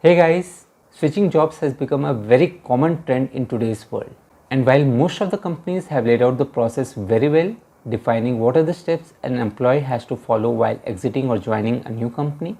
Hey guys, switching jobs has become a very common trend in today's world. And while most of the companies have laid out the process very well, defining what are the steps an employee has to follow while exiting or joining a new company,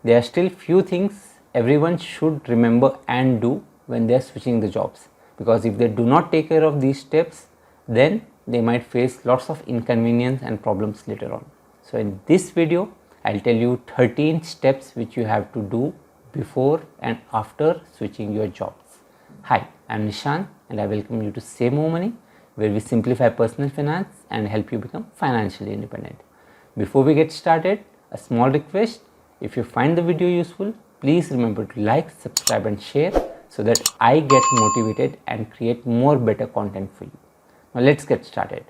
there are still few things everyone should remember and do when they are switching the jobs. Because if they do not take care of these steps, then they might face lots of inconvenience and problems later on. So in this video, I'll tell you 13 steps which you have to do before and after switching your jobs. Hi, I'm Nishant and I welcome you to Save More Money, where we simplify personal finance and help you become financially independent. Before we get started, a small request: if you find the video useful, please remember to like, subscribe and share so that I get motivated and create more better content for you. Now let's get started.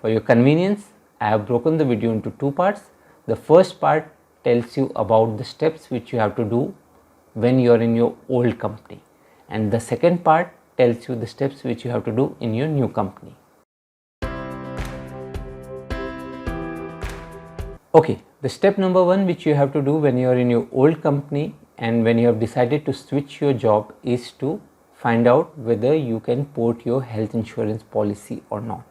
For your convenience, I have broken the video into two parts. The first part tells you about the steps which you have to do when you are in your old company, and the second part tells you the steps which you have to do in your new company. Okay, the step number one which you have to do when you are in your old company and when you have decided to switch your job is to find out whether you can port your health insurance policy or not.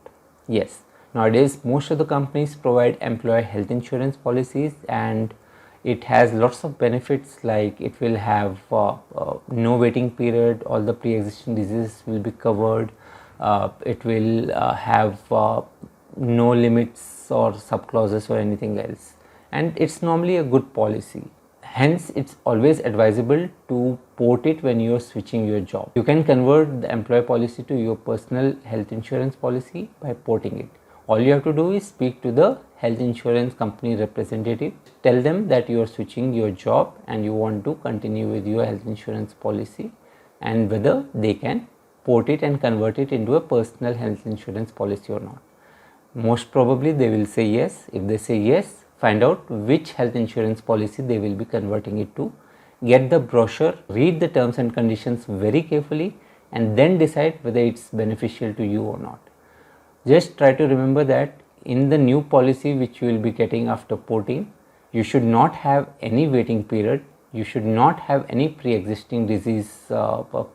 Yes, nowadays most of the companies provide employee health insurance policies, and it has lots of benefits, like it will have no waiting period, all the pre-existing diseases will be covered, it will have no limits or subclauses or anything else, and it's normally a good policy. Hence, it's always advisable to port it when you are switching your job. You can convert the employee policy to your personal health insurance policy by porting it. All you have to do is speak to the health insurance company representative, tell them that you are switching your job and you want to continue with your health insurance policy, and whether they can port it and convert it into a personal health insurance policy or not. Most probably they will say yes. If they say yes, find out which health insurance policy they will be converting it to. Get the brochure, read the terms and conditions very carefully, and then decide whether it's beneficial to you or not. Just try to remember that in the new policy which you will be getting after porting, you should not have any waiting period, you should not have any pre-existing disease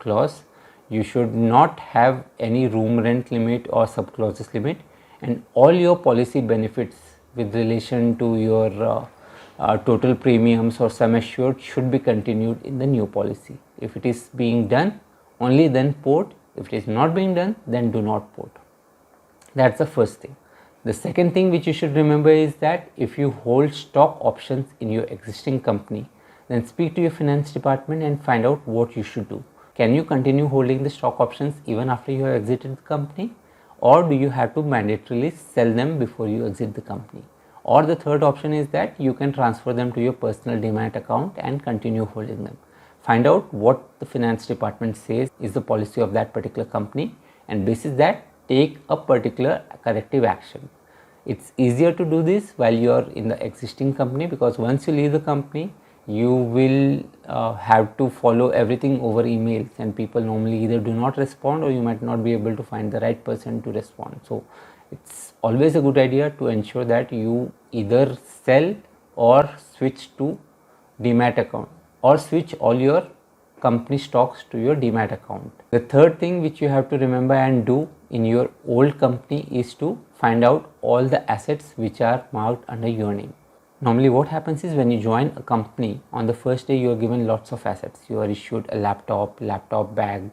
clause, you should not have any room rent limit or subclauses limit, and all your policy benefits with relation to your total premiums or sum assured should be continued in the new policy. If it is being done, only then port. If it is not being done, then do not port. That's the first thing. The second thing which you should remember is that if you hold stock options in your existing company, then speak to your finance department and find out what you should do. Can you continue holding the stock options even after you have exited the company, or do you have to mandatorily sell them before you exit the company? Or the third option is that you can transfer them to your personal demat account and continue holding them. Find out what the finance department says is the policy of that particular company, and basis that take a particular corrective action. It's easier to do this while you are in the existing company, because once you leave the company, you will have to follow everything over emails, and people normally either do not respond or you might not be able to find the right person to respond. So it's always a good idea to ensure that you either sell or switch to demat account, or switch all your company stocks to your demat account. The third thing which you have to remember and do in your old company is to find out all the assets which are marked under your name. Normally what happens is, when you join a company, on the first day you are given lots of assets. You are issued a laptop bag,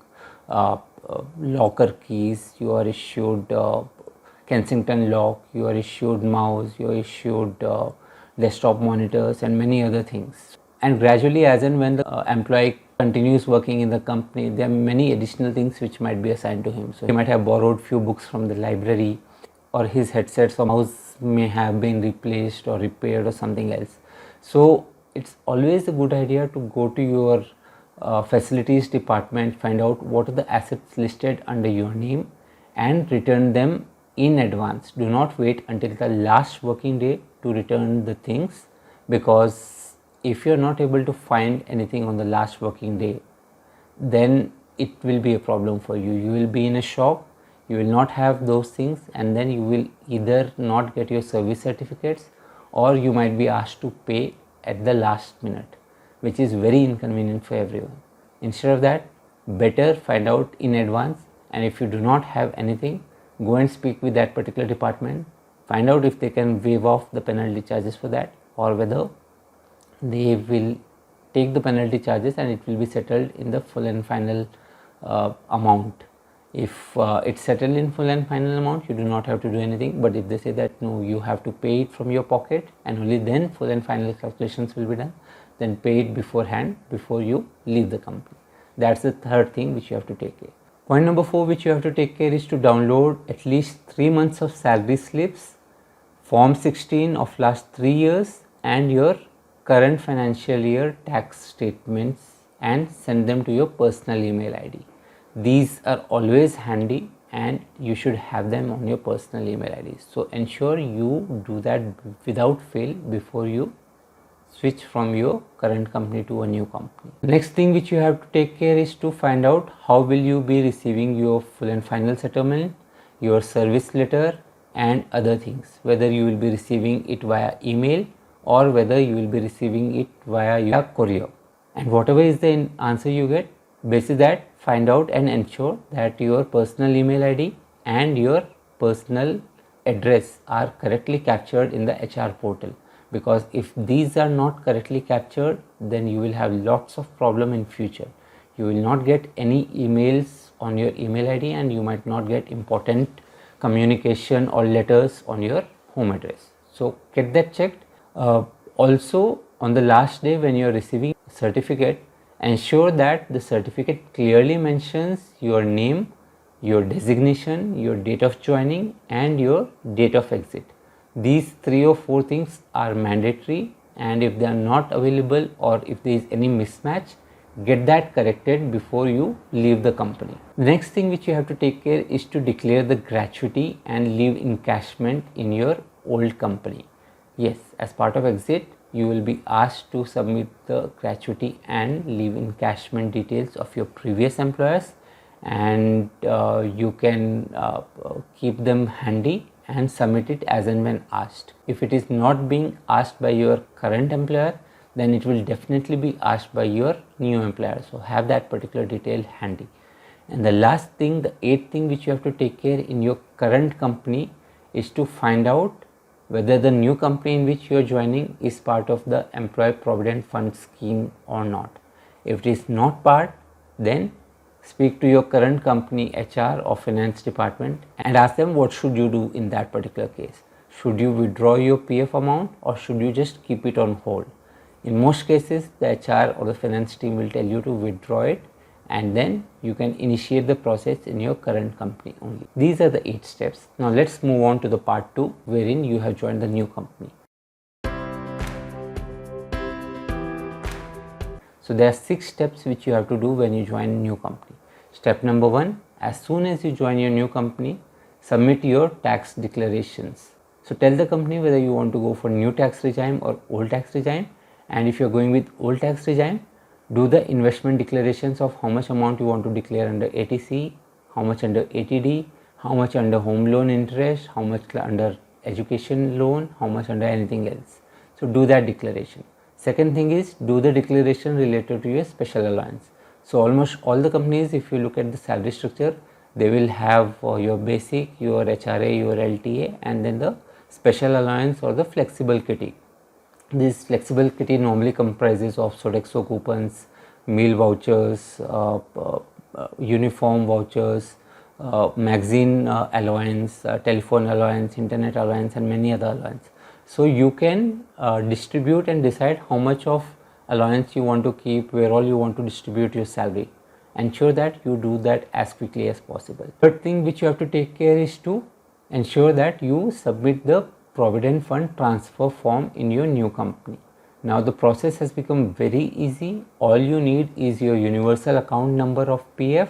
locker keys, you are issued Kensington lock, you are issued mouse, you are issued desktop monitors and many other things. And gradually, as and when the employee continues working in the company, there are many additional things which might be assigned to him. So he might have borrowed few books from the library, or his headsets or mouse may have been replaced or repaired or something else. So it's always a good idea to go to your facilities department, find out what are the assets listed under your name and return them in advance. Do not wait until the last working day to return the things, because if you are not able to find anything on the last working day, then it will be a problem for you. You will be in a shop, you will not have those things, and then you will either not get your service certificates or you might be asked to pay at the last minute, which is very inconvenient for everyone. Instead of that, better find out in advance, and if you do not have anything, go and speak with that particular department, find out if they can waive off the penalty charges for that, or whether they will take the penalty charges and it will be settled in the full and final amount. If it's settled in full and final amount, you do not have to do anything, but if they say that no, you have to pay it from your pocket and only then full and final calculations will be done, then pay it beforehand before you leave the company. That's the third thing which you have to take care. Point number 4 which you have to take care is to download at least 3 months of salary slips, Form 16 of last 3 years and your current financial year tax statements and send them to your personal email ID. These are always handy and you should have them on your personal email ID. So ensure you do that without fail before you switch from your current company to a new company. Next thing which you have to take care is to find out how will you be receiving your full and final settlement, your service letter and other things, whether you will be receiving it via email or whether you will be receiving it via your courier. And whatever is the answer you get, basis that find out and ensure that your personal email ID and your personal address are correctly captured in the HR portal, because if these are not correctly captured, then you will have lots of problem in future. You will not get any emails on your email ID and you might not get important communication or letters on your home address. So get that checked. Also on the last day when you are receiving a certificate, ensure that the certificate clearly mentions your name, your designation, your date of joining and your date of exit. These 3 or 4 things are mandatory, and if they are not available or if there is any mismatch, get that corrected before you leave the company. The next thing which you have to take care is to declare the gratuity and leave encashment in your old company. Yes, as part of exit, you will be asked to submit the gratuity and leave encashment details of your previous employers, and you can keep them handy and submit it as and when asked. If it is not being asked by your current employer, then it will definitely be asked by your new employer. So have that particular detail handy. And the last thing, the 8th thing which you have to take care in your current company is to find out whether the new company in which you are joining is part of the Employee Provident Fund scheme or not. If it is not part, then speak to your current company HR or finance department and ask them what should you do in that particular case. Should you withdraw your PF amount or should you just keep it on hold? In most cases, the HR or the finance team will tell you to withdraw it, and then you can initiate the process in your current company only. These are the 8 steps. Now let's move on to the part 2 wherein you have joined the new company. So there are 6 steps which you have to do when you join a new company. Step number 1, as soon as you join your new company, submit your tax declarations. So tell the company whether you want to go for new tax regime or old tax regime, and if you are going with old tax regime, do the investment declarations of how much amount you want to declare under ATC, how much under ATD, how much under home loan interest, how much under education loan, how much under anything else. So do that declaration. Second thing is, do the declaration related to your special allowance. So almost all the companies, if you look at the salary structure, they will have your basic, your HRA, your LTA, and then the special allowance or the flexible kitty. This flexible kitty normally comprises of Sodexo coupons, meal vouchers, uniform vouchers, magazine allowance, telephone allowance, internet allowance, and many other allowance. So you can distribute and decide how much of allowance you want to keep, where all you want to distribute your salary. Ensure that you do that as quickly as possible. Third thing which you have to take care is to ensure that you submit the Provident Fund transfer form in your new company. Now the process has become very easy. All you need is your universal account number of PF,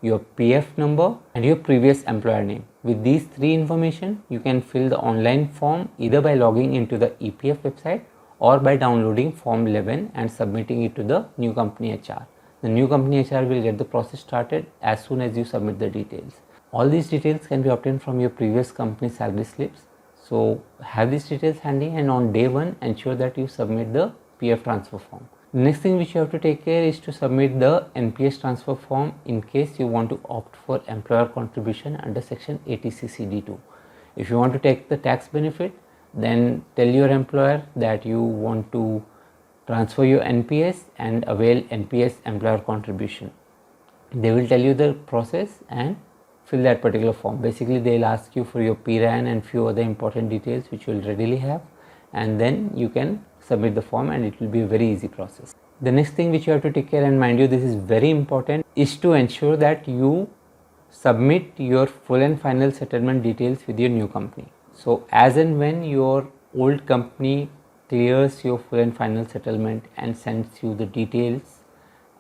your PF number and your previous employer name. With these 3 information, you can fill the online form either by logging into the EPF website or by downloading form 11 and submitting it to the new company HR. The new company HR will get the process started as soon as you submit the details. All these details can be obtained from your previous company salary slips. So have these details handy, and on day one ensure that you submit the PF transfer form. The next thing which you have to take care is to submit the NPS transfer form in case you want to opt for employer contribution under section 80CCD2. If you want to take the tax benefit, then tell your employer that you want to transfer your NPS and avail NPS employer contribution. They will tell you the process and fill that particular form. Basically they will ask you for your PRAN and few other important details which you will readily have, and then you can submit the form and it will be a very easy process. The next thing which you have to take care, and mind you this is very important, is to ensure that you submit your full and final settlement details with your new company. So as and when your old company clears your full and final settlement and sends you the details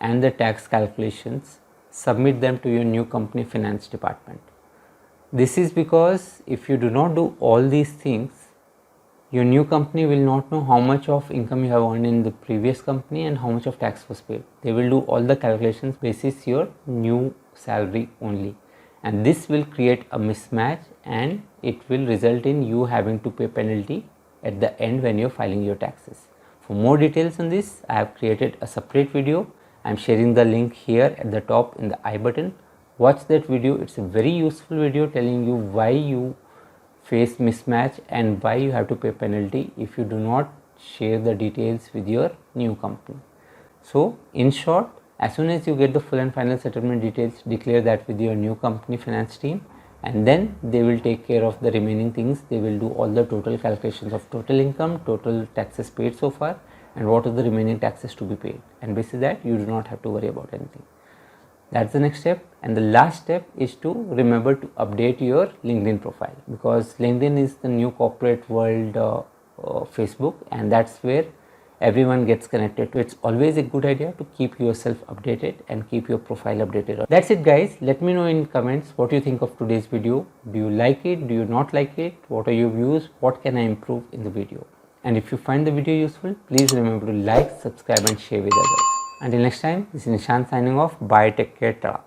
and the tax calculations, submit them to your new company finance department. This is because if you do not do all these things, your new company will not know how much of income you have earned in the previous company and how much of tax was paid. They will do all the calculations basis your new salary only, and this will create a mismatch and it will result in you having to pay penalty at the end when you are filing your taxes. For more details on this, I have created a separate video. I am sharing the link here at the top in the I button. Watch that video. It's a very useful video telling you why you face mismatch and why you have to pay penalty if you do not share the details with your new company. So in short, as soon as you get the full and final settlement details, declare that with your new company finance team, and then they will take care of the remaining things. They will do all the total calculations of total income, total taxes paid so far, and what are the remaining taxes to be paid, and based on that you do not have to worry about anything. That's the next step. And the last step is to remember to update your LinkedIn profile, because LinkedIn is the new corporate world Facebook, and that's where everyone gets connected to. It's always a good idea to keep yourself updated and keep your profile updated. That's it guys. Let me know in comments what you think of today's video. Do you like it? Do you not like it? What are your views? What can I improve in the video? And if you find the video useful, please remember to like, subscribe and share with others. Until next time, this is Nishant signing off. Bye, take care, ta.